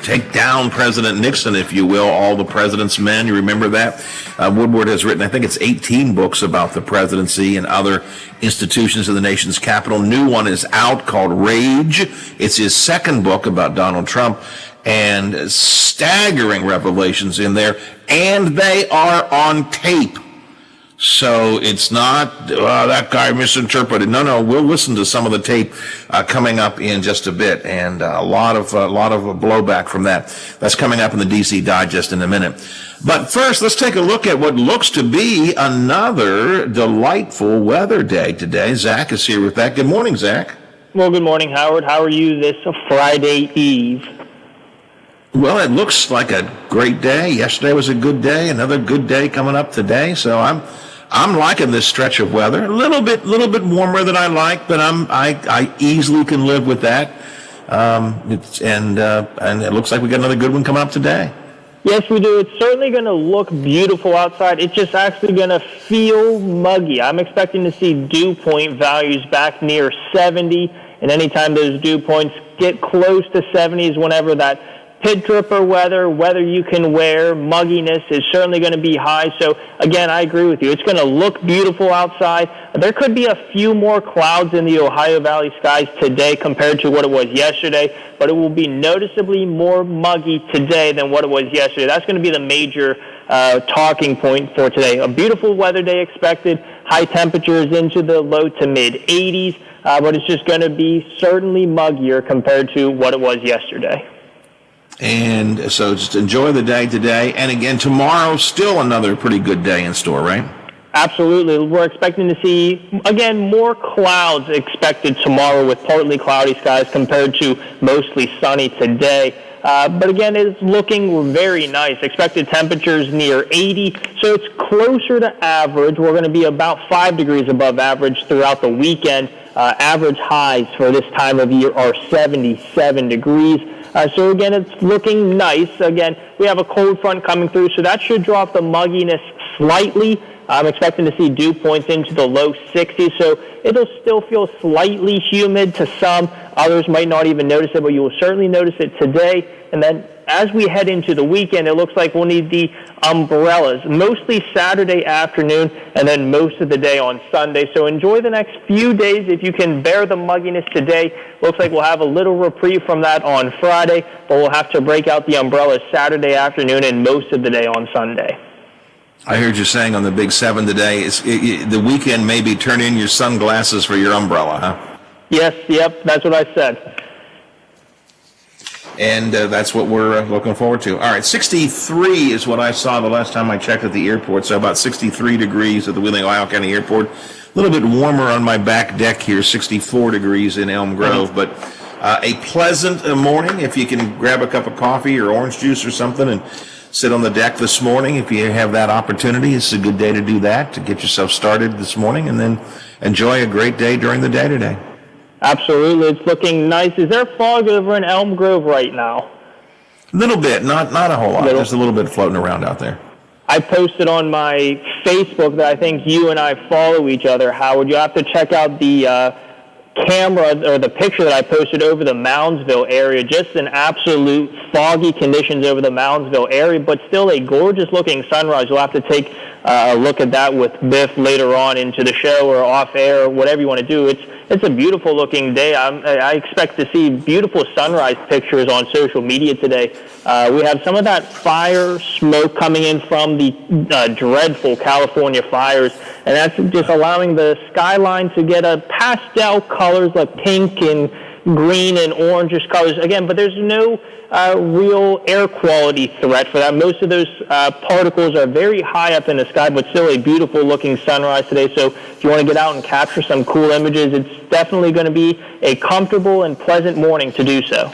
take down President Nixon, if you will, all the president's men. You remember that? Woodward has written, I think it's 18 books about the presidency and other institutions of the nation's capital. New one is out called Rage. It's his second book about Donald Trump. And staggering revelations in there, and they are on tape. So it's not, that guy misinterpreted. No, we'll listen to some of the tape coming up in just a bit, and a lot of blowback from that. That's coming up in the DC Digest in a minute. But first, let's take a look at what looks to be another delightful weather day today. Zach is here with that. Good morning, Zach. Well, good morning, Howard. How are you this Friday Eve? Well, it looks like a great day. Yesterday was a good day. Another good day coming up today. So I'm liking this stretch of weather. A little bit warmer than I like, but I easily can live with that. And it looks like we got another good one coming up today. Yes, we do. It's certainly going to look beautiful outside. It's just actually going to feel muggy. I'm expecting to see dew point values back near 70, and anytime those dew points get close to 70 is whenever that pit dripper weather you can wear, mugginess is certainly going to be high. So, again, I agree with you. It's going to look beautiful outside. There could be a few more clouds in the Ohio Valley skies today compared to what it was yesterday, but it will be noticeably more muggy today than what it was yesterday. That's going to be the major talking point for today. A beautiful weather day expected, high temperatures into the low to mid-80s, but it's just going to be certainly muggier compared to what it was yesterday. And so just enjoy the day today. And again, tomorrow, still another pretty good day in store, right? Absolutely. We're expecting to see, again, more clouds expected tomorrow with partly cloudy skies compared to mostly sunny today. But again, it's looking very nice. Expected temperatures near 80, so it's closer to average. We're going to be about 5 degrees above average throughout the weekend. Average highs for this time of year are 77 degrees. So again, it's looking nice. Again, we have a cold front coming through, so that should drop the mugginess slightly. I'm expecting to see dew points into the low 60s, so it'll still feel slightly humid to some. Others might not even notice it, but you will certainly notice it today. And then as we head into the weekend, it looks like we'll need the umbrellas, mostly Saturday afternoon and then most of the day on Sunday. So enjoy the next few days if you can bear the mugginess today. Looks like we'll have a little reprieve from that on Friday, but we'll have to break out the umbrellas Saturday afternoon and most of the day on Sunday. I heard you saying on the Big 7 today, the weekend maybe turn in your sunglasses for your umbrella, huh? Yes, yep, that's what I said. And that's what we're looking forward to. All right, 63 is what I saw the last time I checked at the airport, so about 63 degrees at the Wheeling, Ohio County Airport. A little bit warmer on my back deck here, 64 degrees in Elm Grove, but a pleasant morning if you can grab a cup of coffee or orange juice or something and sit on the deck this morning. If you have that opportunity, it's a good day to do that, to get yourself started this morning, and then enjoy a great day during the day today. Absolutely. It's looking nice. Is there fog over in Elm Grove right now? A little bit, not a whole lot. Just a little bit floating around out there. I posted on my Facebook that I think you and I follow each other, Howard. You have to check out the camera or the picture that I posted over the Moundsville area, just an absolute foggy conditions over the Moundsville area, but still a gorgeous looking sunrise. You'll have to take a look at that with Biff later on into the show or off air, or whatever you want to do. It's a beautiful looking day. I expect to see beautiful sunrise pictures on social media today. We have some of that fire smoke coming in from the dreadful California fires, and that's just allowing the skyline to get a pastel colors like pink and green and orangish colors again, but there's no real air quality threat for that. Most of those particles are very high up in the sky, but still a beautiful looking sunrise today. So if you want to get out and capture some cool images, it's definitely going to be a comfortable and pleasant morning to do so.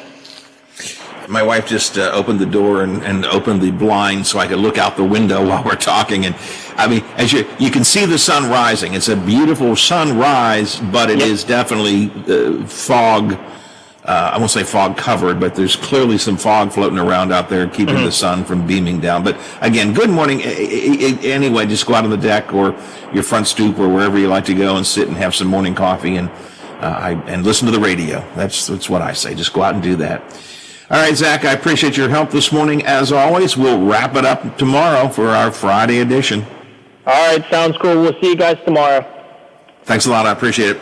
My wife just opened the door and opened the blind so I could look out the window while we're talking. And I mean, as you can see the sun rising. It's a beautiful sunrise, but it is definitely fog. I won't say fog covered, but there's clearly some fog floating around out there, keeping the sun from beaming down. But again, good morning. Anyway, just go out on the deck or your front stoop or wherever you like to go and sit and have some morning coffee and listen to the radio. That's what I say. Just go out and do that. All right, Zach, I appreciate your help this morning. As always, we'll wrap it up tomorrow for our Friday edition. All right, sounds cool. We'll see you guys tomorrow. Thanks a lot. I appreciate it.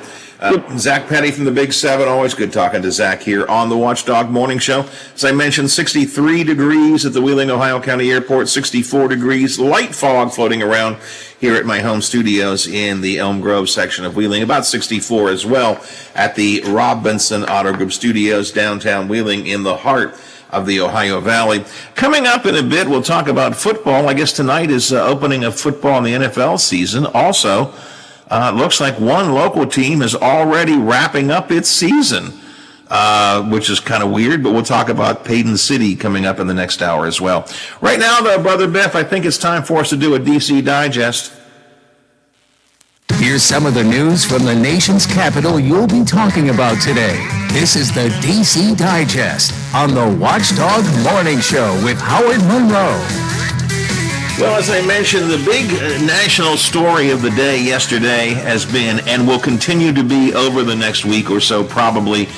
Zach Petty from the Big 7. Always good talking to Zach here on the Watchdog Morning Show. As I mentioned, 63 degrees at the Wheeling, Ohio County Airport, 64 degrees, light fog floating around here at my home studios in the Elm Grove section of Wheeling, about 64 as well at the Robinson Auto Group Studios, downtown Wheeling in the heart of the Ohio Valley. Coming up in a bit, we'll talk about football. I guess tonight is opening of football in the NFL season. Also, it looks like one local team is already wrapping up its season, which is kind of weird, but we'll talk about Payton City coming up in the next hour as well. Right now, though, Brother Biff, I think it's time for us to do a DC Digest. Here's some of the news from the nation's capital you'll be talking about today. This is the DC Digest on the Watchdog Morning Show with Howard Monroe. Well, as I mentioned, the big national story of the day yesterday has been, and will continue to be over the next week or so, probably,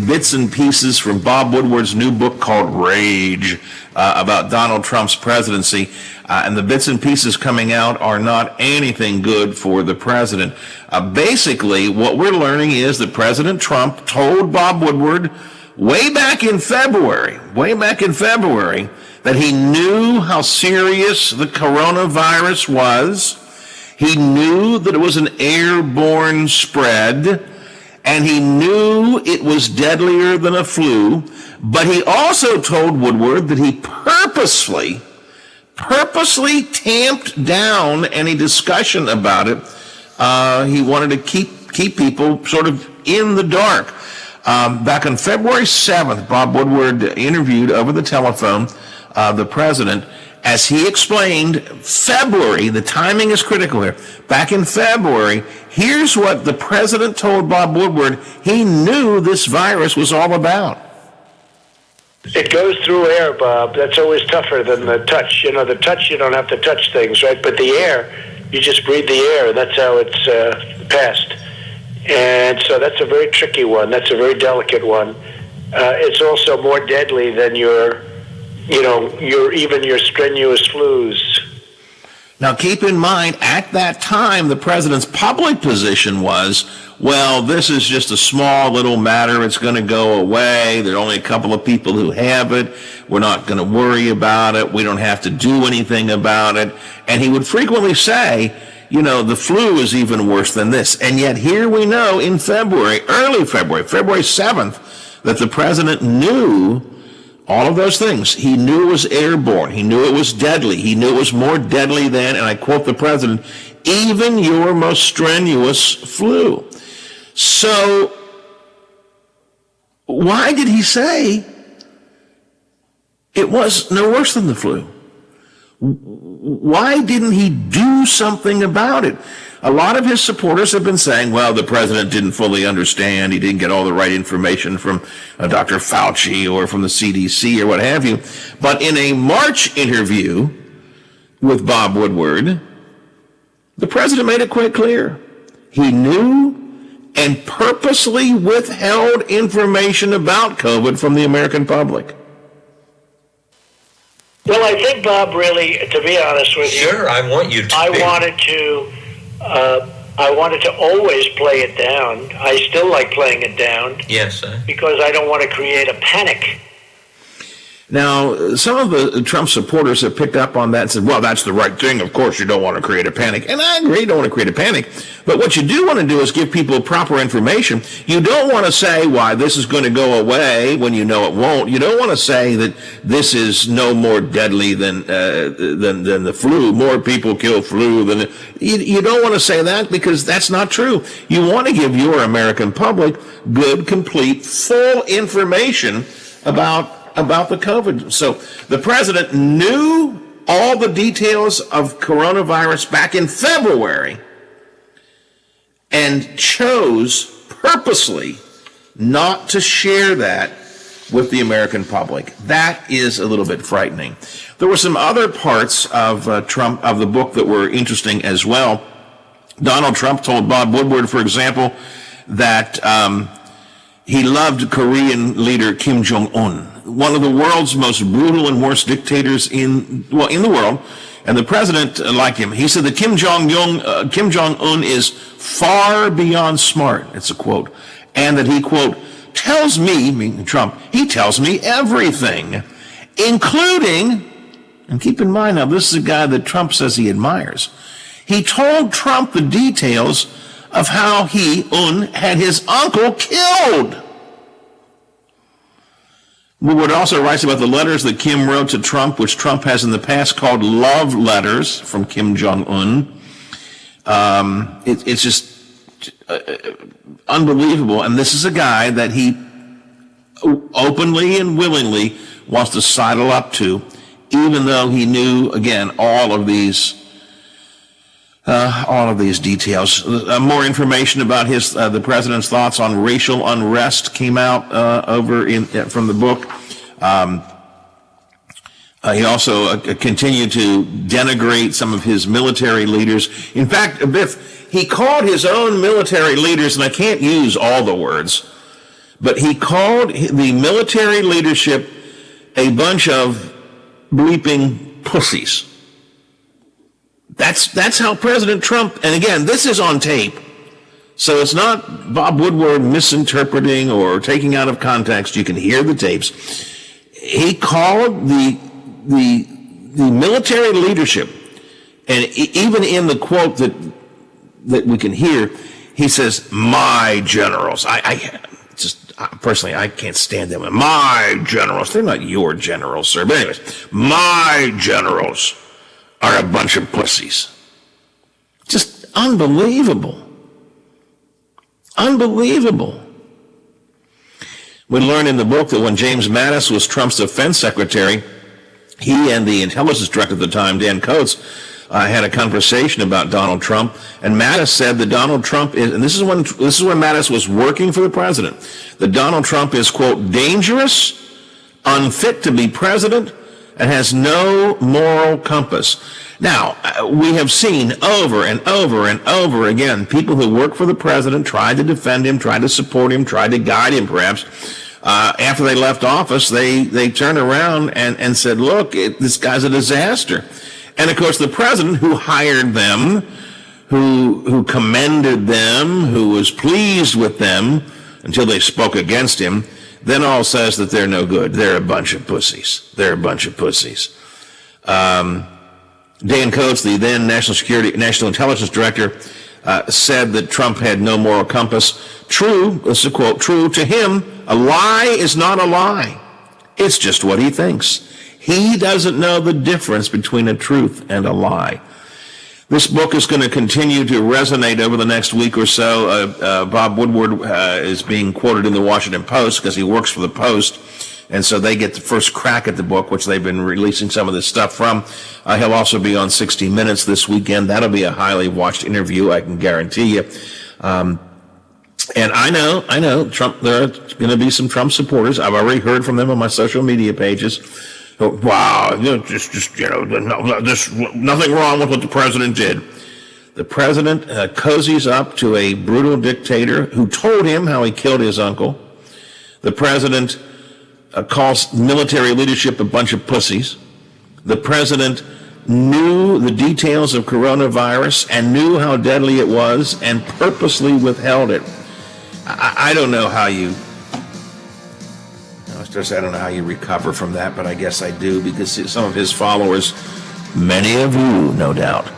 bits and pieces from Bob Woodward's new book called Rage about Donald Trump's presidency. And the bits and pieces coming out are not anything good for the president. Basically, what we're learning is that President Trump told Bob Woodward way back in February, that he knew how serious the coronavirus was. He knew that it was an airborne spread, and he knew it was deadlier than a flu. But he also told Woodward that he purposely tamped down any discussion about it. He wanted to keep people sort of in the dark. Back on February 7th, Bob Woodward interviewed over the telephone the president, as he explained, February, the timing is critical here. Back in February, here's what the president told Bob Woodward he knew this virus was all about. It goes through air, Bob. That's always tougher than the touch. You know, the touch, you don't have to touch things, right? But the air, you just breathe the air. That's how it's passed. And so that's a very tricky one. That's a very delicate one. It's also more deadly than your strenuous flus. Now, keep in mind, at that time, the president's public position was, well, this is just a small little matter. It's going to go away. There are only a couple of people who have it. We're not going to worry about it. We don't have to do anything about it. And he would frequently say, you know, the flu is even worse than this. And yet here we know in February, early February 7th, that the president knew all of those things. He knew it was airborne. He knew it was deadly. He knew it was more deadly than, and I quote the president, even your most strenuous flu. So why did he say it was no worse than the flu? Why didn't he do something about it? A lot of his supporters have been saying, well, the president didn't fully understand. He didn't get all the right information from Dr. Fauci or from the CDC or what have you. But in a March interview with Bob Woodward, the president made it quite clear. He knew and purposely withheld information about COVID from the American public? Well, I think, Bob, really, to be honest with you, Sure, I want you to. I wanted to always play it down. I still like playing it down. Yes, because I don't want to create a panic. Now, some of the Trump supporters have picked up on that and said, well, that's the right thing. Of course, you don't want to create a panic. And I agree, you don't want to create a panic. But what you do want to do is give people proper information. You don't want to say why this is going to go away when you know it won't. You don't want to say that this is no more deadly than the flu. More people kill flu than you don't want to say that, because that's not true. You want to give your American public good, complete, full information about the COVID. So the president knew all the details of coronavirus back in February and chose purposely not to share that with the American public. That is a little bit frightening. There were some other parts of the book that were interesting as well. Donald Trump told Bob Woodward, for example, that he loved Korean leader Kim Jong-un, one of the world's most brutal and worst dictators in the world, and the president liked him. He said that Kim Jong-un is far beyond smart, it's a quote, and that he, quote, tells me, meaning Trump, he tells me everything, including, and keep in mind now, this is a guy that Trump says he admires. He told Trump the details of how Un had his uncle killed. Woodward also writes about the letters that Kim wrote to Trump, which Trump has in the past called love letters from Kim Jong-un. It's just unbelievable. And this is a guy that he openly and willingly wants to sidle up to, even though he knew, again, all of these details. More information about the president's thoughts on racial unrest came out from the book. He also continued to denigrate some of his military leaders. In fact, Biff, he called his own military leaders, and I can't use all the words, but he called the military leadership a bunch of bleeping pussies. That's how President Trump, and again, this is on tape, so it's not Bob Woodward misinterpreting or taking out of context. You can hear the tapes. He called the military leadership, and even in the quote that we can hear, he says, "My generals." Personally, I can't stand them. My generals. They're not your generals, sir. But anyways, my generals are a bunch of pussies. Just unbelievable. Unbelievable. We learn in the book that when James Mattis was Trump's defense secretary, he and the intelligence director at the time, Dan Coates, had a conversation about Donald Trump, and Mattis said that Donald Trump is, and this is when Mattis was working for the president, that Donald Trump is, quote, dangerous, unfit to be president, and has no moral compass. Now, we have seen over and over and over again people who work for the president tried to defend him, tried to support him, tried to guide him perhaps. After they left office, they turned around and said, look, this guy's a disaster. And of course, the president who hired them, who commended them, who was pleased with them until they spoke against him, then all says that they're no good. They're a bunch of pussies. They're a bunch of pussies. Dan Coates, the then National Intelligence Director, said that Trump had no moral compass. True, this is a quote, true to him, a lie is not a lie. It's just what he thinks. He doesn't know the difference between a truth and a lie. This book is going to continue to resonate over the next week or so. Bob Woodward is being quoted in the Washington Post because he works for the Post, and so they get the first crack at the book, which they've been releasing some of this stuff from. He'll also be on 60 Minutes this weekend. That'll be a highly watched interview, I can guarantee you. And I know, Trump. There are going to be some Trump supporters. I've already heard from them on my social media pages. Wow, just nothing wrong with what the president did. The president cozies up to a brutal dictator who told him how he killed his uncle. The president calls military leadership a bunch of pussies. The president knew the details of coronavirus and knew how deadly it was and purposely withheld it. I don't know how you... I don't know how you recover from that, but I guess I do, because some of his followers, many of you, no doubt,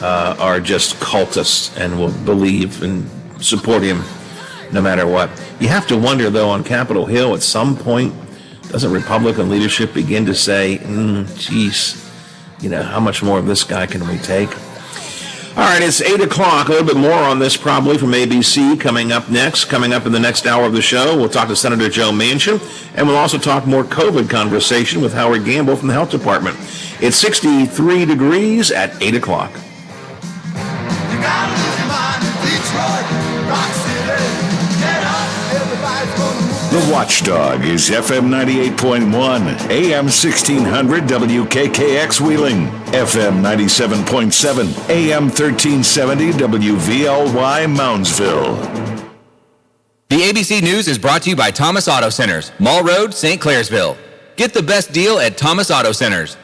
are just cultists and will believe and support him no matter what. You have to wonder, though, on Capitol Hill, at some point, doesn't Republican leadership begin to say, geez, how much more of this guy can we take? All right, it's 8 o'clock. A little bit more on this probably from ABC coming up next. Coming up in the next hour of the show, we'll talk to Senator Joe Manchin, and we'll also talk more COVID conversation with Howard Gamble from the Health Department. It's 63 degrees at 8 o'clock. The Watchdog is FM 98.1, AM 1600 WKKX Wheeling, FM 97.7, AM 1370 WVLY Moundsville. The ABC News is brought to you by Thomas Auto Centers, Mall Road, St. Clairsville. Get the best deal at Thomas Auto Centers.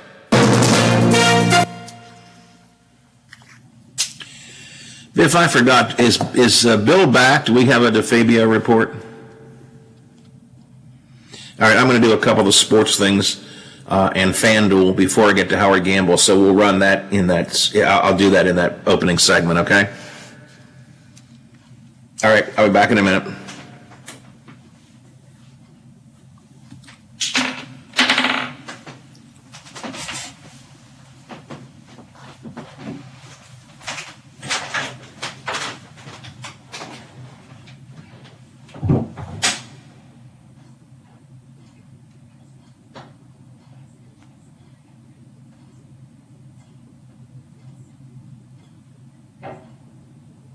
If I forgot, is Bill back? Do we have a DeFabio report? All right, I'm going to do a couple of sports things and FanDuel before I get to Howard Gamble, so we'll run that in that. Yeah, I'll do that in that opening segment, okay? All right, I'll be back in a minute.